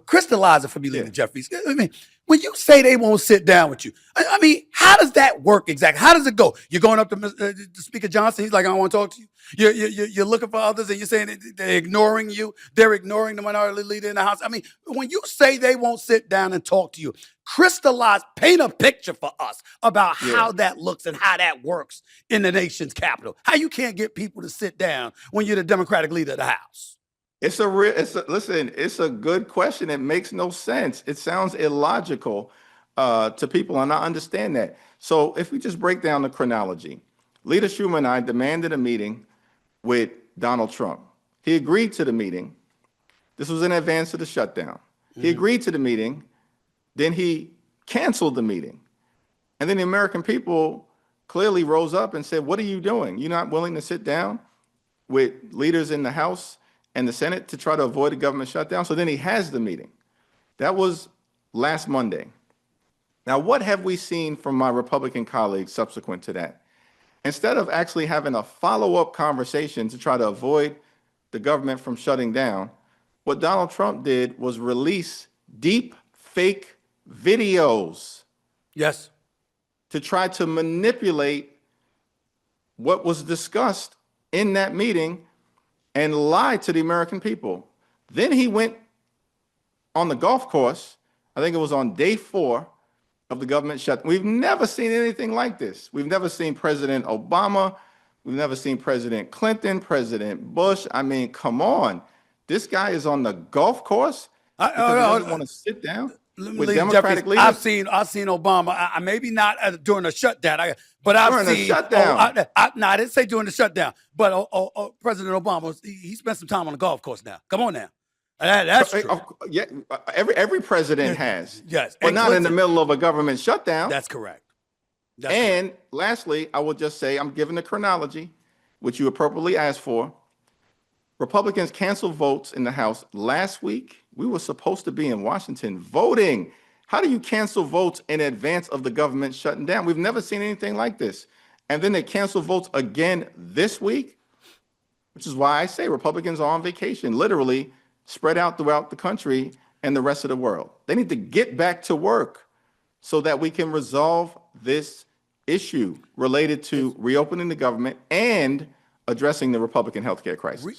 crystallize it for me, Yeah. Leader Jeffries. I mean, when you say they won't sit down with you, I mean, how does that work exactly? How does it go? You're going up to Speaker Johnson. He's like, I don't want to talk to you. You're looking for others, and you're saying they're ignoring you. They're ignoring the minority leader in the House. I mean, when you say they won't sit down and talk to you, crystallize, paint a picture for us about how that looks and how that works in the nation's capital. How you can't get people to sit down when you're the Democratic leader of the House. Listen, it's a good question. It makes no sense. It sounds illogical to people, and I understand that. So if we just break down the chronology, Leader Schumer and I demanded a meeting with Donald Trump. He agreed to the meeting. This was in advance of the shutdown. He agreed to the meeting. Then he canceled the meeting. And then the American people clearly rose up and said, what are you doing? You're not willing to sit down with leaders in the House and the Senate to try to avoid a government shutdown? So then he has the meeting. That was last Monday. Now, what have we seen from my Republican colleagues subsequent to that? Instead of actually having a follow-up conversation to try to avoid the government from shutting down, what Donald Trump did was release deep fake videos. Yes. To try to manipulate what was discussed in that meeting and lie to the American people. Then he went on the golf course. I think it was on day 4 of the government shutdown. We've never seen anything like this. We've never seen President Obama. We've never seen President Clinton, President Bush. I mean, come on. This guy is on the golf course because he doesn't want to sit down with Democratic leaders. I've seen Obama. Maybe not during the shutdown, but I've during seen the shutdown. No, I didn't say during the shutdown. But President Obama, he spent some time on the golf course. Now, come on now. That's true. Yeah, every president has. Yes, but not Clinton, in the middle of a government shutdown. That's correct. Lastly, I will just say, I'm giving the chronology, which you appropriately asked for. Republicans canceled votes in the House last week. We were supposed to be in Washington voting. How do you cancel votes in advance of the government shutting down? We've never seen anything like this. And then they cancel votes again this week, which is why I say Republicans are on vacation, literally spread out throughout the country and the rest of the world. They need to get back to work so that we can resolve this issue related to reopening the government and addressing the Republican healthcare crisis.